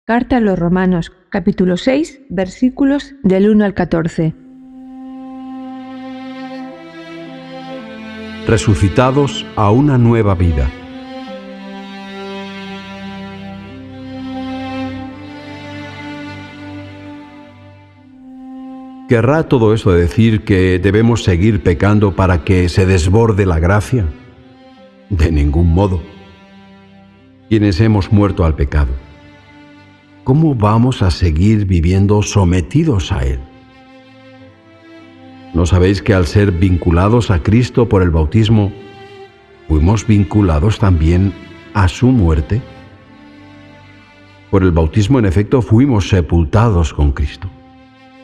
Carta a los Romanos, capítulo 6, versículos del 1 al 14. Resucitados a una nueva vida. ¿Querrá todo eso decir que debemos seguir pecando para que se desborde la gracia? De ningún modo. Quienes hemos muerto al pecado, ¿cómo vamos a seguir viviendo sometidos a él? ¿No sabéis que al ser vinculados a Cristo por el bautismo, fuimos vinculados también a su muerte? Por el bautismo, en efecto, fuimos sepultados con Cristo,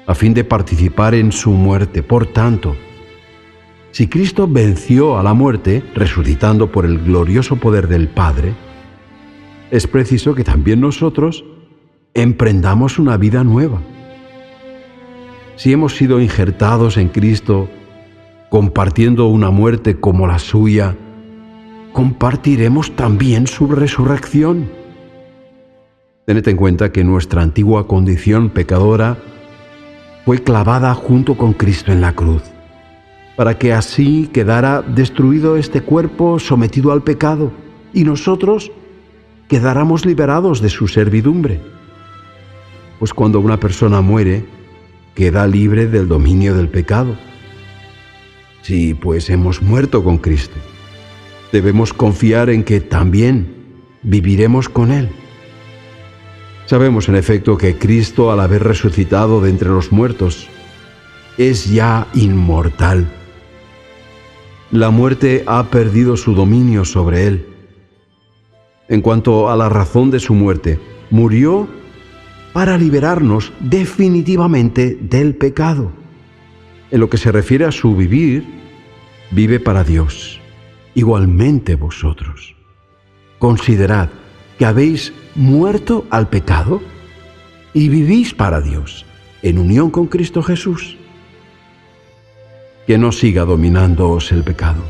a fin de participar en su muerte. Por tanto, si Cristo venció a la muerte, resucitando por el glorioso poder del Padre, es preciso que también nosotros emprendamos una vida nueva. Si hemos sido injertados en Cristo, compartiendo una muerte como la suya, compartiremos también su resurrección. Tened en cuenta que nuestra antigua condición pecadora fue clavada junto con Cristo en la cruz, para que así quedara destruido este cuerpo sometido al pecado, y nosotros quedáramos liberados de su servidumbre. Pues cuando una persona muere, queda libre del dominio del pecado. Si pues hemos muerto con Cristo, debemos confiar en que también viviremos con Él. Sabemos en efecto que Cristo, al haber resucitado de entre los muertos, es ya inmortal. La muerte ha perdido su dominio sobre Él. En cuanto a la razón de su muerte, murió para liberarnos definitivamente del pecado. En lo que se refiere a su vivir, vive para Dios. Igualmente vosotros. Considerad que habéis muerto al pecado y vivís para Dios, en unión con Cristo Jesús. Que no siga dominándoos el pecado.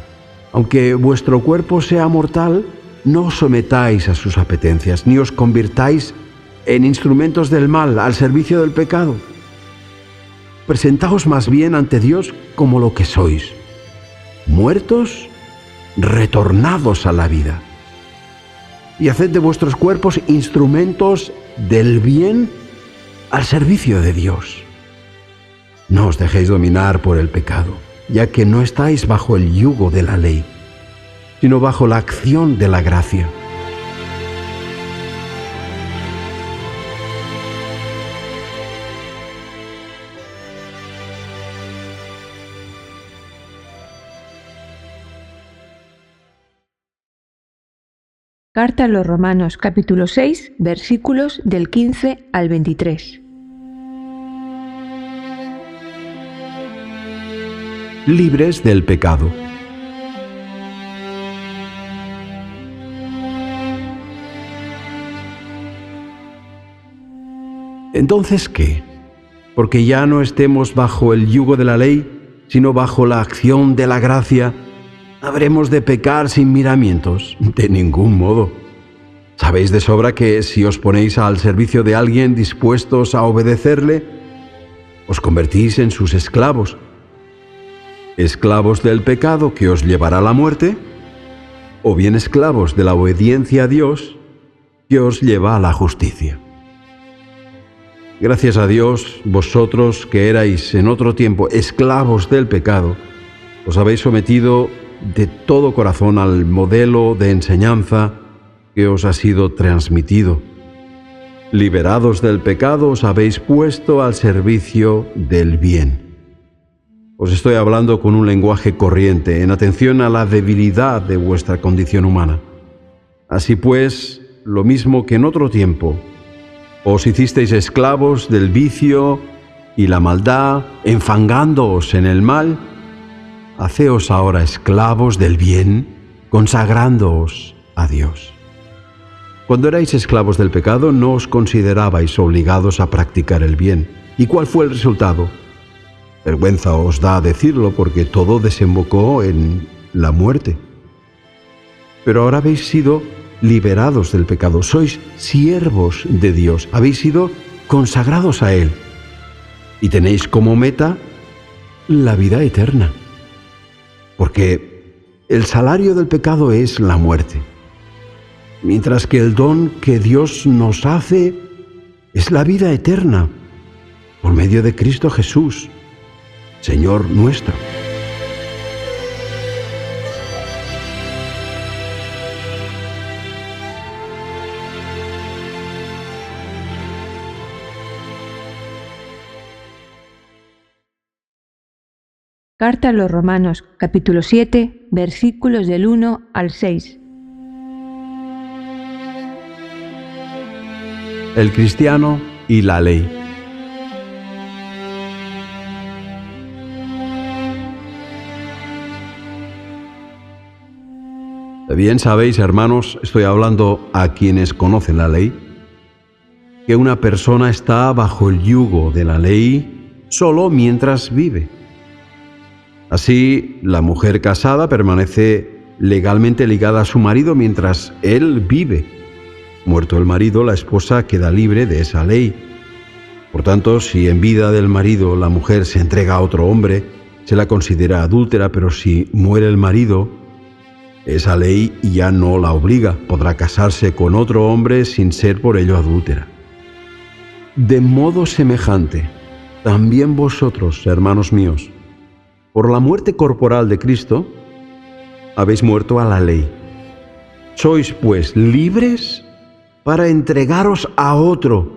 Aunque vuestro cuerpo sea mortal, no os sometáis a sus apetencias, ni os convirtáis en instrumentos del mal al servicio del pecado. Presentaos más bien ante Dios como lo que sois, muertos, retornados a la vida. Y haced de vuestros cuerpos instrumentos del bien al servicio de Dios. No os dejéis dominar por el pecado, ya que no estáis bajo el yugo de la ley, sino bajo la acción de la gracia. Carta a los Romanos, capítulo 6, versículos del 15 al 23. Libres del pecado. ¿Entonces qué? Porque ya no estemos bajo el yugo de la ley, sino bajo la acción de la gracia, ¿habremos de pecar sin miramientos? De ningún modo. Sabéis de sobra que si os ponéis al servicio de alguien dispuestos a obedecerle, os convertís en sus esclavos. ¿Esclavos del pecado que os llevará a la muerte? ¿O bien esclavos de la obediencia a Dios que os lleva a la justicia? Gracias a Dios, vosotros que erais en otro tiempo esclavos del pecado, os habéis sometido de todo corazón al modelo de enseñanza que os ha sido transmitido. Liberados del pecado, os habéis puesto al servicio del bien. Os estoy hablando con un lenguaje corriente, en atención a la debilidad de vuestra condición humana. Así pues, lo mismo que en otro tiempo, os hicisteis esclavos del vicio y la maldad, enfangándoos en el mal, haceos ahora esclavos del bien, consagrándoos a Dios. Cuando erais esclavos del pecado, no os considerabais obligados a practicar el bien. ¿Y cuál fue el resultado? Vergüenza os da decirlo, porque todo desembocó en la muerte. Pero ahora habéis sido liberados del pecado, sois siervos de Dios, habéis sido consagrados a Él y tenéis como meta la vida eterna. Porque el salario del pecado es la muerte, mientras que el don que Dios nos hace es la vida eterna por medio de Cristo Jesús, Señor nuestro. Carta a los Romanos, capítulo 7, versículos del 1 al 6. El cristiano y la ley. Bien sabéis, hermanos, estoy hablando a quienes conocen la ley, que una persona está bajo el yugo de la ley solo mientras vive. Así, la mujer casada permanece legalmente ligada a su marido mientras él vive. Muerto el marido, la esposa queda libre de esa ley. Por tanto, si en vida del marido la mujer se entrega a otro hombre, se la considera adúltera, pero si muere el marido, esa ley ya no la obliga. Podrá casarse con otro hombre sin ser por ello adúltera. De modo semejante, también vosotros, hermanos míos, por la muerte corporal de Cristo, habéis muerto a la ley. Sois, pues, libres para entregaros a otro,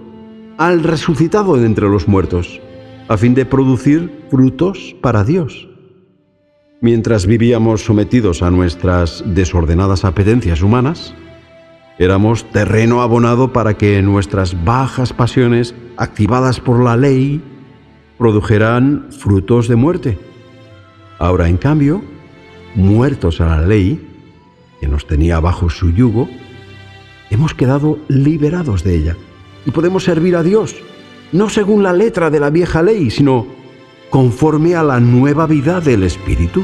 al resucitado de entre los muertos, a fin de producir frutos para Dios. Mientras vivíamos sometidos a nuestras desordenadas apetencias humanas, éramos terreno abonado para que nuestras bajas pasiones, activadas por la ley, produjeran frutos de muerte. Ahora, en cambio, muertos a la ley, que nos tenía bajo su yugo, hemos quedado liberados de ella y podemos servir a Dios, no según la letra de la vieja ley, sino conforme a la nueva vida del Espíritu.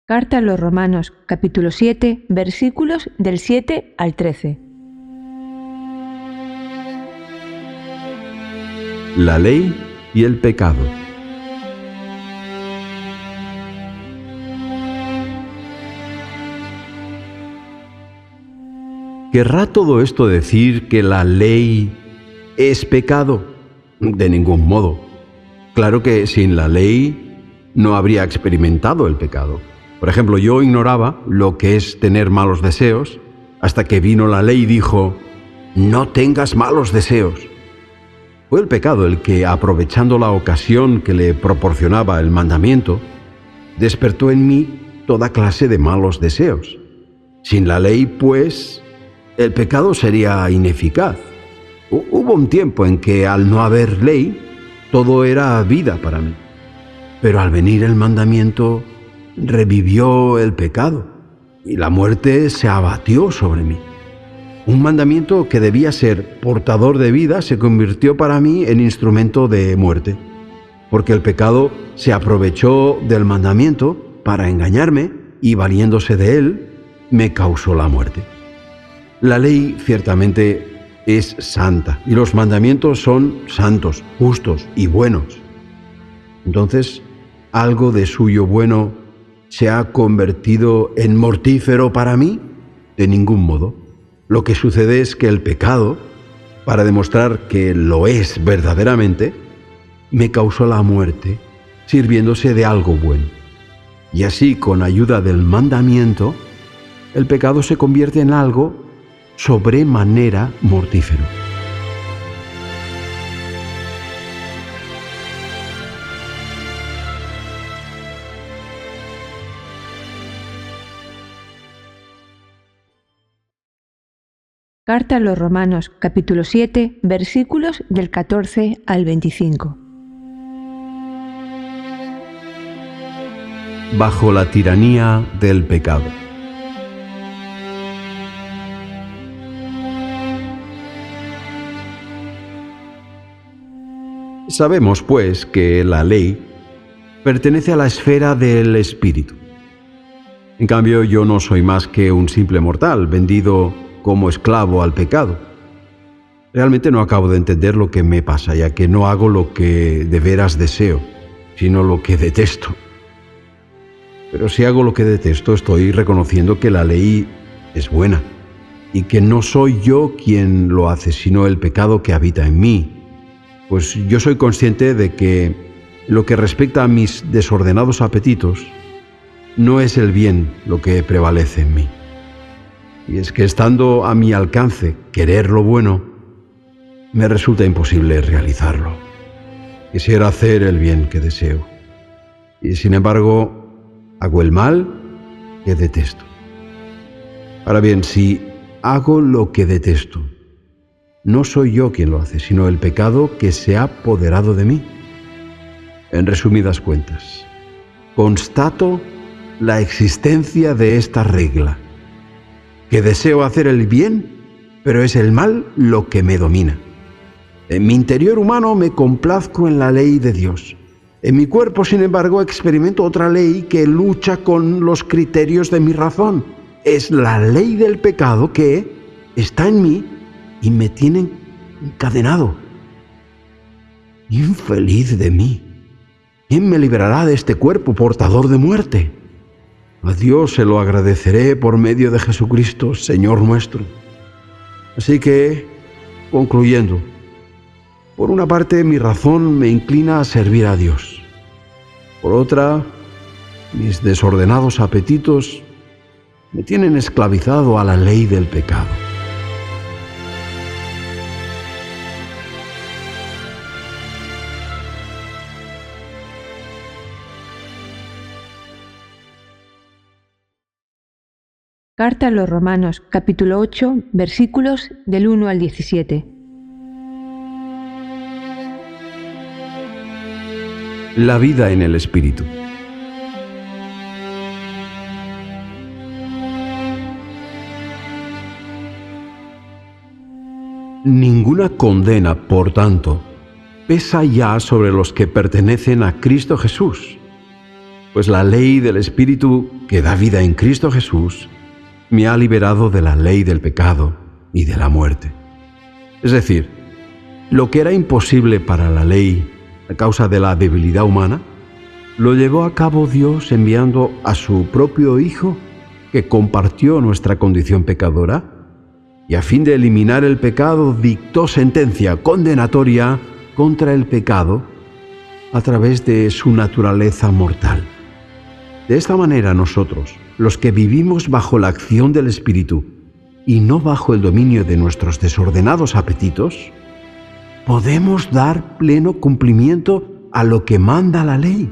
Carta a los Romanos, capítulo 7, versículos del 7 al 13. La ley y el pecado. ¿Querrá todo esto decir que la ley es pecado? De ningún modo. Claro que sin la ley no habría experimentado el pecado. Por ejemplo, yo ignoraba lo que es tener malos deseos hasta que vino la ley y dijo: no tengas malos deseos. Fue el pecado el que, aprovechando la ocasión que le proporcionaba el mandamiento, despertó en mí toda clase de malos deseos. Sin la ley, pues, el pecado sería ineficaz. Hubo un tiempo en que, al no haber ley, todo era vida para mí. Pero al venir el mandamiento, revivió el pecado y la muerte se abatió sobre mí. Un mandamiento que debía ser portador de vida se convirtió para mí en instrumento de muerte, porque el pecado se aprovechó del mandamiento para engañarme y, valiéndose de él, me causó la muerte. La ley ciertamente es santa y los mandamientos son santos, justos y buenos. Entonces, ¿algo de suyo bueno se ha convertido en mortífero para mí? De ningún modo. Lo que sucede es que el pecado, para demostrar que lo es verdaderamente, me causó la muerte, sirviéndose de algo bueno. Y así, con ayuda del mandamiento, el pecado se convierte en algo sobremanera mortífero. Carta a los Romanos, capítulo 7, versículos del 14 al 25. Bajo la tiranía del pecado. Sabemos, pues, que la ley pertenece a la esfera del espíritu. En cambio, yo no soy más que un simple mortal, vendido como esclavo al pecado. Realmente no acabo de entender lo que me pasa, ya que no hago lo que de veras deseo, sino lo que detesto. Pero si hago lo que detesto, estoy reconociendo que la ley es buena y que no soy yo quien lo hace, sino el pecado que habita en mí. Pues yo soy consciente de que lo que respecta a mis desordenados apetitos, no es el bien lo que prevalece en mí. Y es que estando a mi alcance querer lo bueno, me resulta imposible realizarlo. Quisiera hacer el bien que deseo, y sin embargo hago el mal que detesto. Ahora bien, si hago lo que detesto, no soy yo quien lo hace, sino el pecado que se ha apoderado de mí. En resumidas cuentas, constato la existencia de esta regla, que deseo hacer el bien, pero es el mal lo que me domina. En mi interior humano me complazco en la ley de Dios. En mi cuerpo, sin embargo, experimento otra ley que lucha con los criterios de mi razón. Es la ley del pecado que está en mí y me tiene encadenado. Infeliz de mí. ¿Quién me librará de este cuerpo portador de muerte? A Dios se lo agradeceré por medio de Jesucristo, Señor nuestro. Así que, concluyendo, por una parte mi razón me inclina a servir a Dios. Por otra, mis desordenados apetitos me tienen esclavizado a la ley del pecado. Carta a los Romanos, capítulo 8, versículos del 1 al 17. La vida en el Espíritu. Ninguna condena, por tanto, pesa ya sobre los que pertenecen a Cristo Jesús, pues la ley del Espíritu que da vida en Cristo Jesús me ha liberado de la ley del pecado y de la muerte. Es decir, lo que era imposible para la ley a causa de la debilidad humana, lo llevó a cabo Dios enviando a su propio Hijo, que compartió nuestra condición pecadora, y a fin de eliminar el pecado dictó sentencia condenatoria contra el pecado a través de su naturaleza mortal. De esta manera nosotros, los que vivimos bajo la acción del Espíritu y no bajo el dominio de nuestros desordenados apetitos, podemos dar pleno cumplimiento a lo que manda la ley.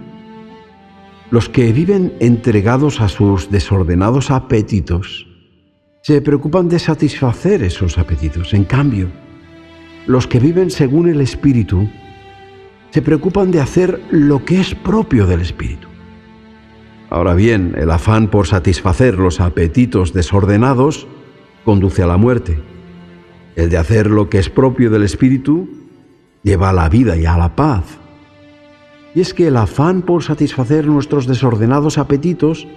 Los que viven entregados a sus desordenados apetitos se preocupan de satisfacer esos apetitos. En cambio, los que viven según el Espíritu se preocupan de hacer lo que es propio del Espíritu. Ahora bien, el afán por satisfacer los apetitos desordenados conduce a la muerte. El de hacer lo que es propio del Espíritu lleva a la vida y a la paz. Y es que el afán por satisfacer nuestros desordenados apetitos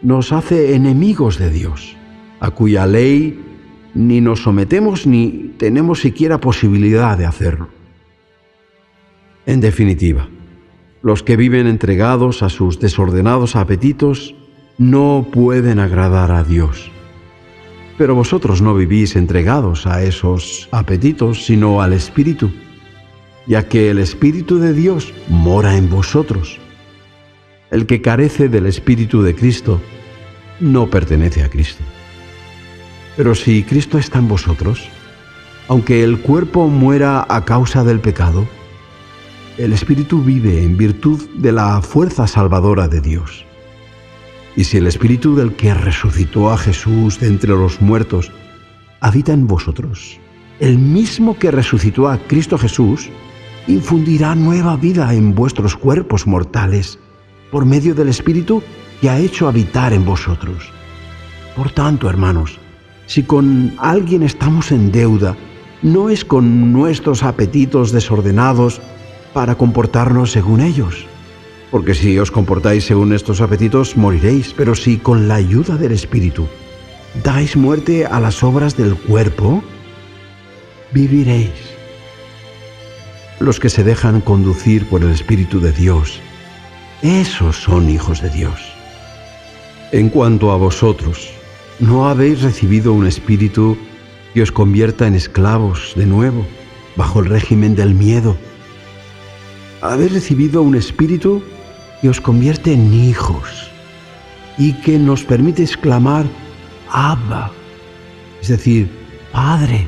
nos hace enemigos de Dios, a cuya ley ni nos sometemos ni tenemos siquiera posibilidad de hacerlo. En definitiva, los que viven entregados a sus desordenados apetitos no pueden agradar a Dios. Pero vosotros no vivís entregados a esos apetitos, sino al Espíritu, ya que el Espíritu de Dios mora en vosotros. El que carece del Espíritu de Cristo no pertenece a Cristo. Pero si Cristo está en vosotros, aunque el cuerpo muera a causa del pecado, el Espíritu vive en virtud de la fuerza salvadora de Dios. Y si el Espíritu del que resucitó a Jesús de entre los muertos habita en vosotros, el mismo que resucitó a Cristo Jesús infundirá nueva vida en vuestros cuerpos mortales por medio del Espíritu que ha hecho habitar en vosotros. Por tanto, hermanos, si con alguien estamos en deuda, no es con nuestros apetitos desordenados, para comportarnos según ellos. Porque si os comportáis según estos apetitos, moriréis, pero si con la ayuda del Espíritu dais muerte a las obras del cuerpo, viviréis. Los que se dejan conducir por el Espíritu de Dios, esos son hijos de Dios. En cuanto a vosotros, no habéis recibido un espíritu que os convierta en esclavos de nuevo, bajo el régimen del miedo. Habéis recibido un espíritu que os convierte en hijos y que nos permite exclamar Abba, es decir, Padre.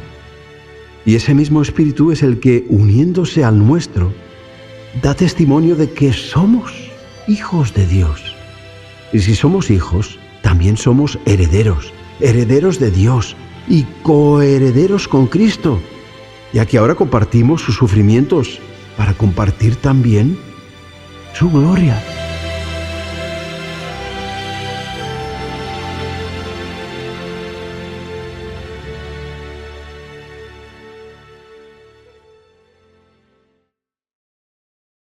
Y ese mismo espíritu es el que, uniéndose al nuestro, da testimonio de que somos hijos de Dios. Y si somos hijos, también somos herederos, herederos de Dios y coherederos con Cristo, ya que ahora compartimos sus sufrimientos para compartir también su gloria.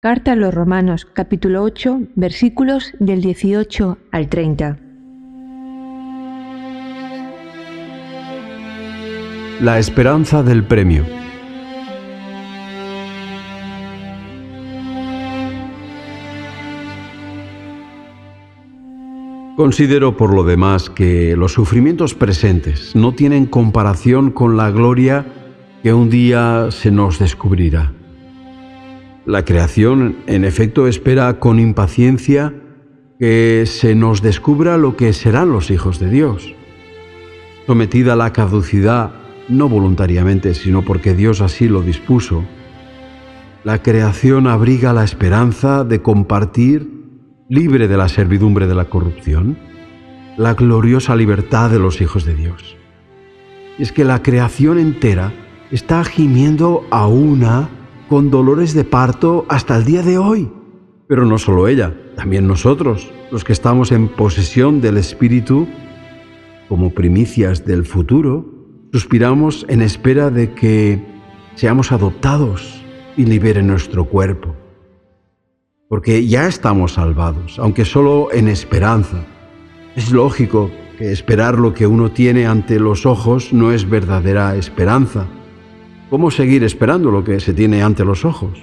Carta a los Romanos, capítulo 8, versículos del 18 al 30. La esperanza del premio. Considero por lo demás que los sufrimientos presentes no tienen comparación con la gloria que un día se nos descubrirá. La creación, en efecto, espera con impaciencia que se nos descubra lo que serán los hijos de Dios. Sometida a la caducidad, no voluntariamente, sino porque Dios así lo dispuso, la creación abriga la esperanza de compartir, libre de la servidumbre de la corrupción, la gloriosa libertad de los hijos de Dios. Y es que la creación entera está gimiendo a una con dolores de parto hasta el día de hoy. Pero no solo ella, también nosotros, los que estamos en posesión del Espíritu, como primicias del futuro, suspiramos en espera de que seamos adoptados y liberen nuestro cuerpo. Porque ya estamos salvados, aunque solo en esperanza. Es lógico que esperar lo que uno tiene ante los ojos no es verdadera esperanza. ¿Cómo seguir esperando lo que se tiene ante los ojos?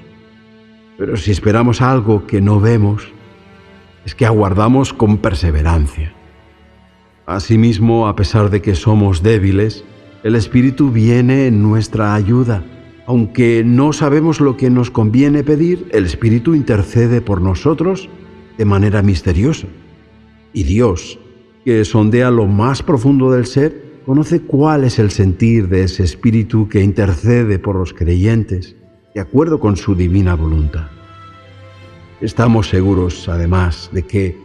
Pero si esperamos algo que no vemos, es que aguardamos con perseverancia. Asimismo, a pesar de que somos débiles, el Espíritu viene en nuestra ayuda. Aunque no sabemos lo que nos conviene pedir, el Espíritu intercede por nosotros de manera misteriosa. Y Dios, que sondea lo más profundo del ser, conoce cuál es el sentir de ese Espíritu que intercede por los creyentes, de acuerdo con su divina voluntad. Estamos seguros, además, de que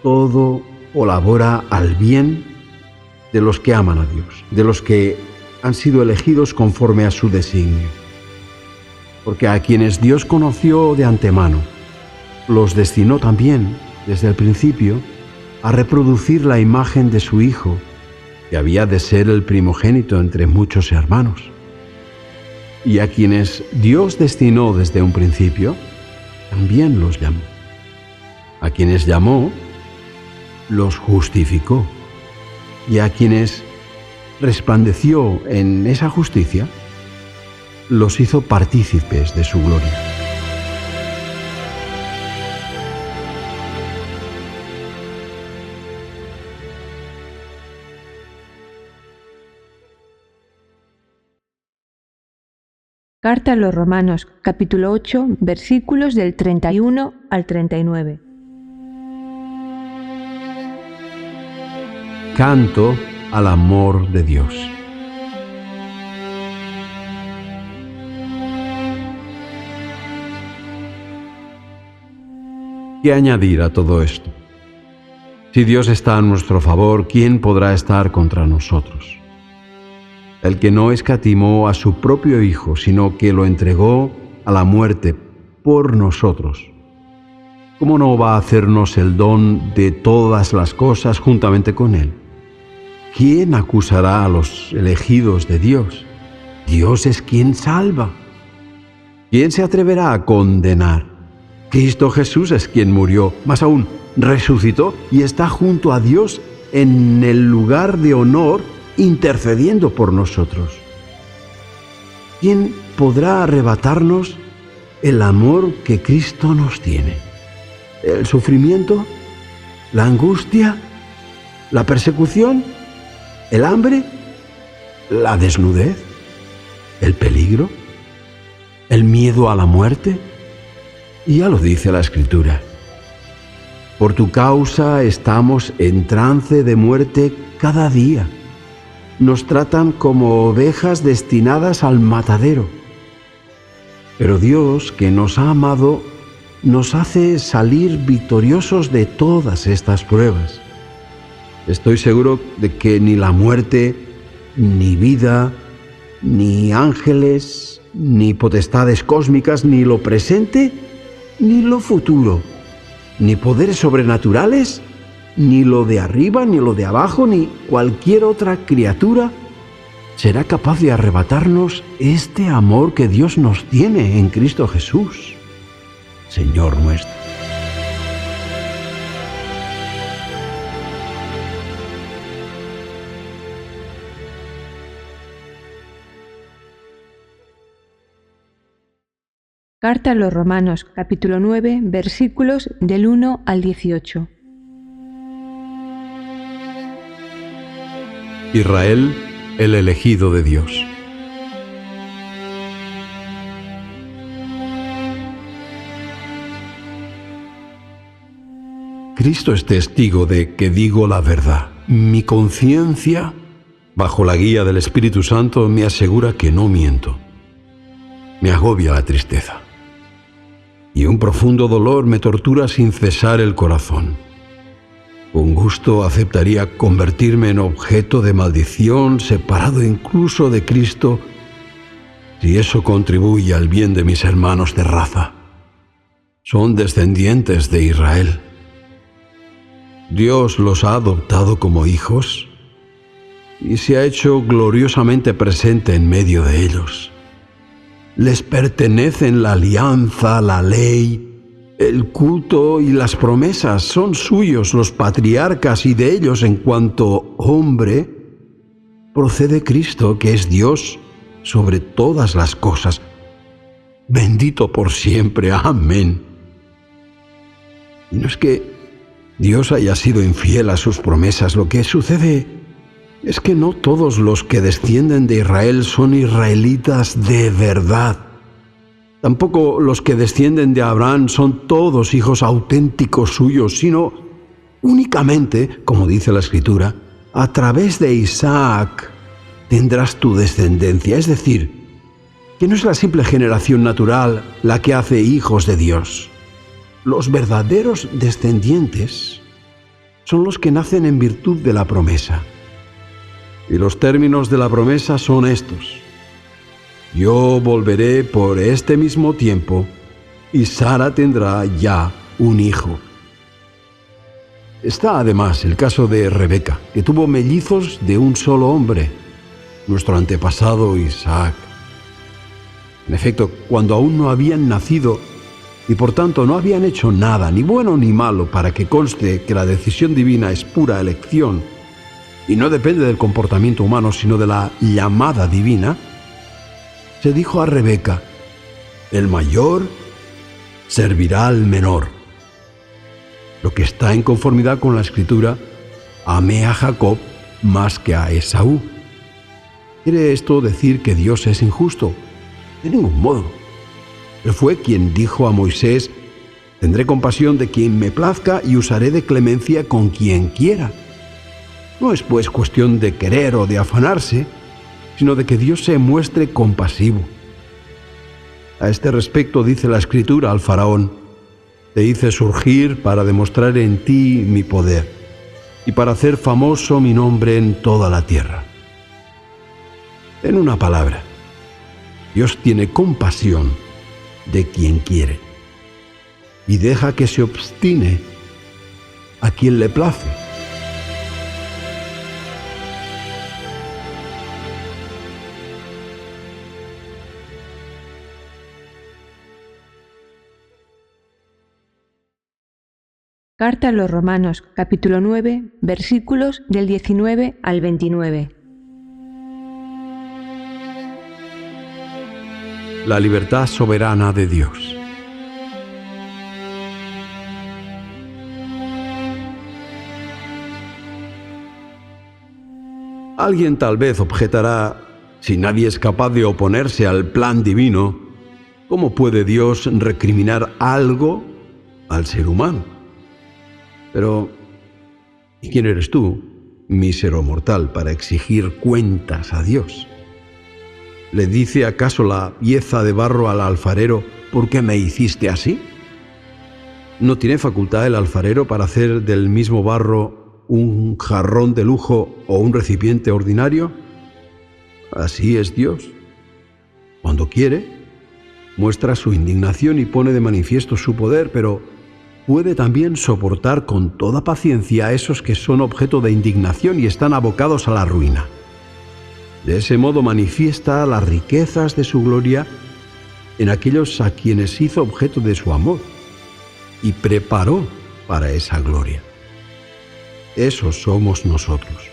todo colabora al bien de los que aman a Dios, de los que han sido elegidos conforme a su designio. Porque a quienes Dios conoció de antemano, los destinó también, desde el principio, a reproducir la imagen de su Hijo, que había de ser el primogénito entre muchos hermanos. Y a quienes Dios destinó desde un principio, también los llamó. A quienes llamó, los justificó. Y a quienes resplandeció en esa justicia, los hizo partícipes de su gloria. Carta a los Romanos, capítulo 8, versículos del 31 al 39. Canto al amor de Dios. ¿Qué añadir a todo esto? Si Dios está a nuestro favor, ¿quién podrá estar contra nosotros? El que no escatimó a su propio Hijo, sino que lo entregó a la muerte por nosotros, ¿cómo no va a hacernos el don de todas las cosas juntamente con Él? ¿Quién acusará a los elegidos de Dios? Dios es quien salva. ¿Quién se atreverá a condenar? Cristo Jesús es quien murió, más aún, resucitó y está junto a Dios en el lugar de honor, intercediendo por nosotros. ¿Quién podrá arrebatarnos el amor que Cristo nos tiene? ¿El sufrimiento? ¿La angustia? ¿La persecución? ¿El hambre? ¿La desnudez? ¿El peligro? ¿El miedo a la muerte? Y ya lo dice la Escritura. Por tu causa estamos en trance de muerte cada día. Nos tratan como ovejas destinadas al matadero. Pero Dios, que nos ha amado, nos hace salir victoriosos de todas estas pruebas. Estoy seguro de que ni la muerte, ni vida, ni ángeles, ni potestades cósmicas, ni lo presente, ni lo futuro, ni poderes sobrenaturales, ni lo de arriba, ni lo de abajo, ni cualquier otra criatura será capaz de arrebatarnos este amor que Dios nos tiene en Cristo Jesús, Señor nuestro. Carta a los Romanos, capítulo 9, versículos del 1 al 18. Israel, el elegido de Dios. Cristo es testigo de que digo la verdad. Mi conciencia, bajo la guía del Espíritu Santo, me asegura que no miento. Me agobia la tristeza. Y un profundo dolor me tortura sin cesar el corazón. Con gusto aceptaría convertirme en objeto de maldición, separado incluso de Cristo, si eso contribuye al bien de mis hermanos de raza. Son descendientes de Israel. Dios los ha adoptado como hijos y se ha hecho gloriosamente presente en medio de ellos. Les pertenecen la alianza, la ley, el culto y las promesas. Son suyos los patriarcas y de ellos, en cuanto hombre, procede Cristo, que es Dios sobre todas las cosas. Bendito por siempre. Amén. Y no es que Dios haya sido infiel a sus promesas. Lo que sucede es que no todos los que descienden de Israel son israelitas de verdad. Tampoco los que descienden de Abraham son todos hijos auténticos suyos, sino únicamente, como dice la Escritura, a través de Isaac tendrás tu descendencia. Es decir, que no es la simple generación natural la que hace hijos de Dios. Los verdaderos descendientes son los que nacen en virtud de la promesa. Y los términos de la promesa son estos: yo volveré por este mismo tiempo, y Sara tendrá ya un hijo. Está además el caso de Rebeca, que tuvo mellizos de un solo hombre, nuestro antepasado Isaac. En efecto, cuando aún no habían nacido y por tanto no habían hecho nada, ni bueno ni malo, para que conste que la decisión divina es pura elección y no depende del comportamiento humano, sino de la llamada divina, se dijo a Rebeca: el mayor servirá al menor. Lo que está en conformidad con la Escritura: amé a Jacob más que a Esaú. ¿Quiere esto decir que Dios es injusto? De ningún modo. Él fue quien dijo a Moisés: tendré compasión de quien me plazca y usaré de clemencia con quien quiera. No es pues cuestión de querer o de afanarse, sino de que Dios se muestre compasivo. A este respecto dice la Escritura al faraón: te hice surgir para demostrar en ti mi poder y para hacer famoso mi nombre en toda la tierra. En una palabra, Dios tiene compasión de quien quiere y deja que se obstine a quien le place. Carta a los Romanos, capítulo 9, versículos del 19 al 29. La libertad soberana de Dios. Alguien tal vez objetará: si nadie es capaz de oponerse al plan divino, ¿cómo puede Dios recriminar algo al ser humano? Pero, ¿y quién eres tú, mísero mortal, para exigir cuentas a Dios? ¿Le dice acaso la pieza de barro al alfarero: ¿por qué me hiciste así? ¿No tiene facultad el alfarero para hacer del mismo barro un jarrón de lujo o un recipiente ordinario? Así es Dios. Cuando quiere, muestra su indignación y pone de manifiesto su poder, pero puede también soportar con toda paciencia a esos que son objeto de indignación y están abocados a la ruina. De ese modo manifiesta las riquezas de su gloria en aquellos a quienes hizo objeto de su amor y preparó para esa gloria. Esos somos nosotros,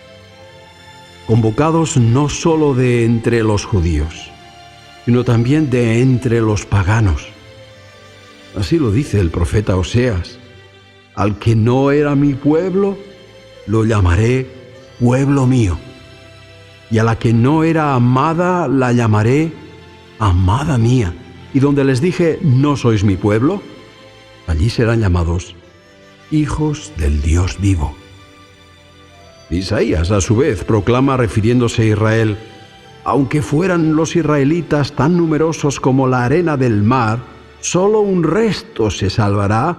convocados no solo de entre los judíos, sino también de entre los paganos. Así lo dice el profeta Oseas: al que no era mi pueblo, lo llamaré pueblo mío, y a la que no era amada, la llamaré amada mía. Y donde les dije: no sois mi pueblo, allí serán llamados hijos del Dios vivo. Isaías, a su vez, proclama, refiriéndose a Israel: aunque fueran los israelitas tan numerosos como la arena del mar, solo un resto se salvará.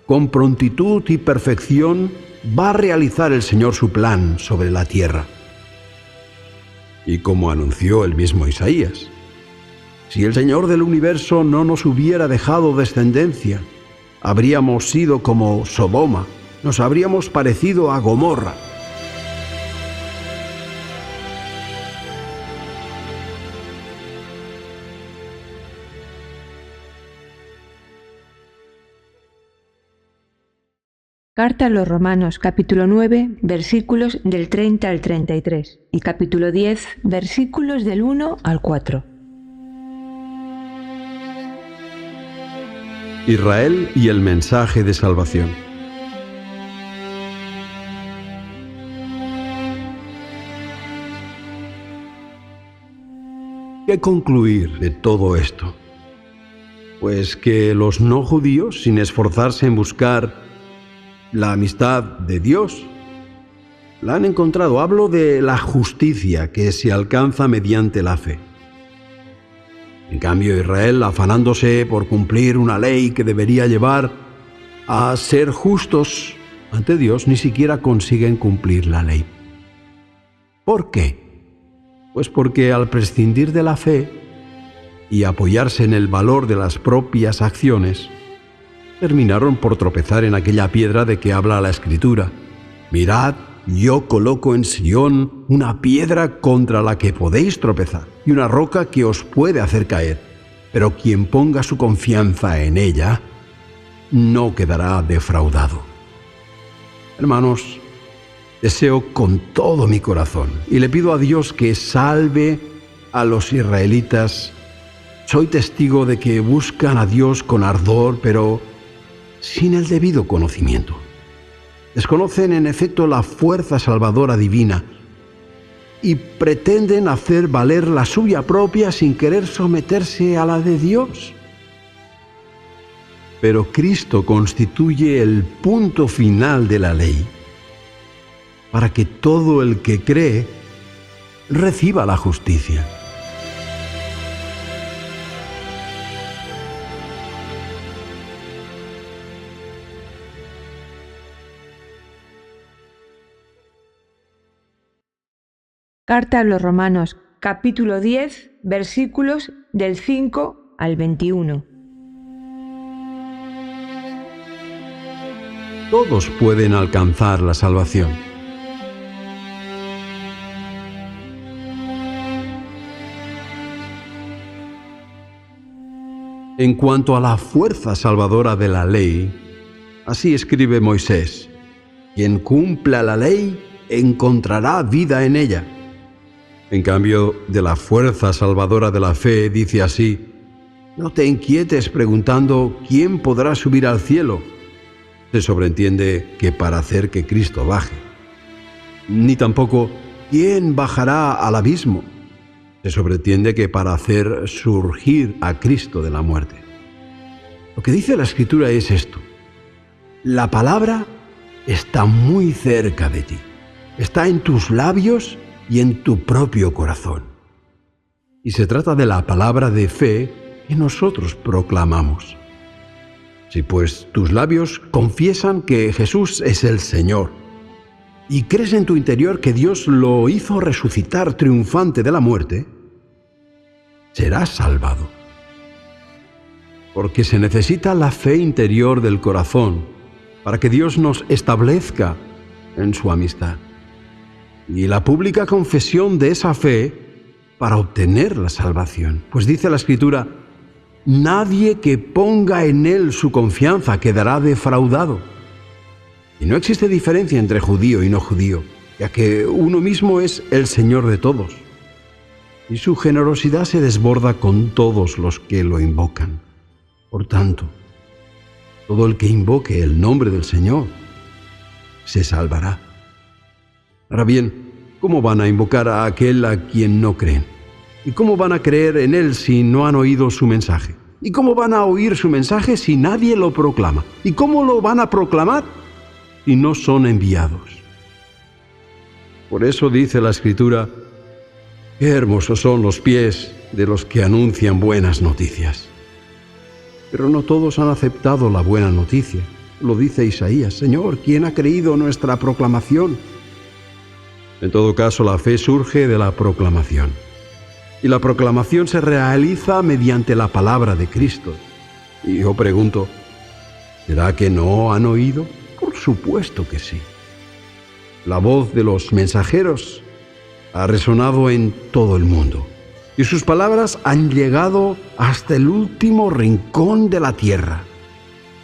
Con prontitud y perfección va a realizar el Señor su plan sobre la tierra. Y como anunció el mismo Isaías: si el Señor del universo no nos hubiera dejado descendencia, habríamos sido como Sodoma, nos habríamos parecido a Gomorra. Carta a los Romanos, capítulo 9, versículos del 30 al 33 y capítulo 10, versículos del 1 al 4. Israel y el mensaje de salvación. ¿Qué concluir de todo esto? Pues que los no judíos, sin esforzarse en buscar la amistad de Dios, la han encontrado. Hablo de la justicia que se alcanza mediante la fe. En cambio, Israel, afanándose por cumplir una ley que debería llevar a ser justos ante Dios, ni siquiera consiguen cumplir la ley. ¿Por qué? Pues porque al prescindir de la fe y apoyarse en el valor de las propias acciones, terminaron por tropezar en aquella piedra de que habla la Escritura: mirad, yo coloco en Sión una piedra contra la que podéis tropezar, y una roca que os puede hacer caer, pero quien ponga su confianza en ella no quedará defraudado. Hermanos, deseo con todo mi corazón, y le pido a Dios que salve a los israelitas. Soy testigo de que buscan a Dios con ardor, pero sin el debido conocimiento. Desconocen en efecto la fuerza salvadora divina y pretenden hacer valer la suya propia sin querer someterse a la de Dios. Pero Cristo constituye el punto final de la ley para que todo el que cree reciba la justicia. Carta a los Romanos, capítulo 10, versículos del 5 al 21. Todos pueden alcanzar la salvación. En cuanto a la fuerza salvadora de la ley, Así escribe Moisés: quien cumpla la ley encontrará vida en ella. En cambio, de la fuerza salvadora de la fe dice así: no te inquietes preguntando quién podrá subir al cielo. Se sobreentiende que para hacer que Cristo baje. Ni tampoco quién bajará al abismo. Se sobreentiende que para hacer surgir a Cristo de la muerte. Lo que dice la Escritura es esto: la palabra está muy cerca de ti, está en tus labios y en tu propio corazón. Y se trata de la palabra de fe que nosotros proclamamos. Si pues tus labios confiesan que Jesús es el Señor y crees en tu interior que Dios lo hizo resucitar triunfante de la muerte, serás salvado. Porque se necesita la fe interior del corazón para que Dios nos establezca en su amistad, y la pública confesión de esa fe para obtener la salvación. Pues dice la Escritura: nadie que ponga en Él su confianza quedará defraudado. Y no existe diferencia entre judío y no judío, ya que uno mismo es el Señor de todos, y su generosidad se desborda con todos los que lo invocan. Por tanto, todo el que invoque el nombre del Señor se salvará. Ahora bien, ¿cómo van a invocar a aquel a quien no creen? ¿Y cómo van a creer en Él si no han oído su mensaje? ¿Y cómo van a oír su mensaje si nadie lo proclama? ¿Y cómo lo van a proclamar si no son enviados? Por eso dice la Escritura: qué hermosos son los pies de los que anuncian buenas noticias. Pero no todos han aceptado la buena noticia. Lo dice Isaías: Señor, ¿quién ha creído nuestra proclamación? En todo caso, la fe surge de la proclamación. Y la proclamación se realiza mediante la palabra de Cristo. Y yo pregunto, ¿será que no han oído? Por supuesto que sí. La voz de los mensajeros ha resonado en todo el mundo, y sus palabras han llegado hasta el último rincón de la tierra.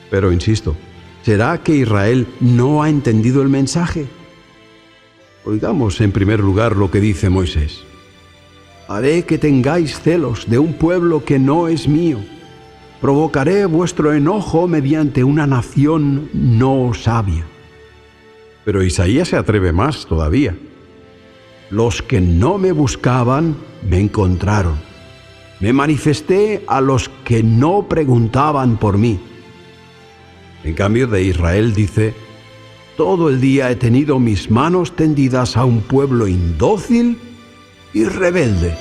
Pero insisto, ¿será que Israel no ha entendido el mensaje? Oigamos en primer lugar lo que dice Moisés: haré que tengáis celos de un pueblo que no es mío. Provocaré vuestro enojo mediante una nación no sabia. Pero Isaías se atreve más todavía: los que no me buscaban me encontraron. Me manifesté a los que no preguntaban por mí. En cambio, de Israel dice: todo el día he tenido mis manos tendidas a un pueblo indócil y rebelde.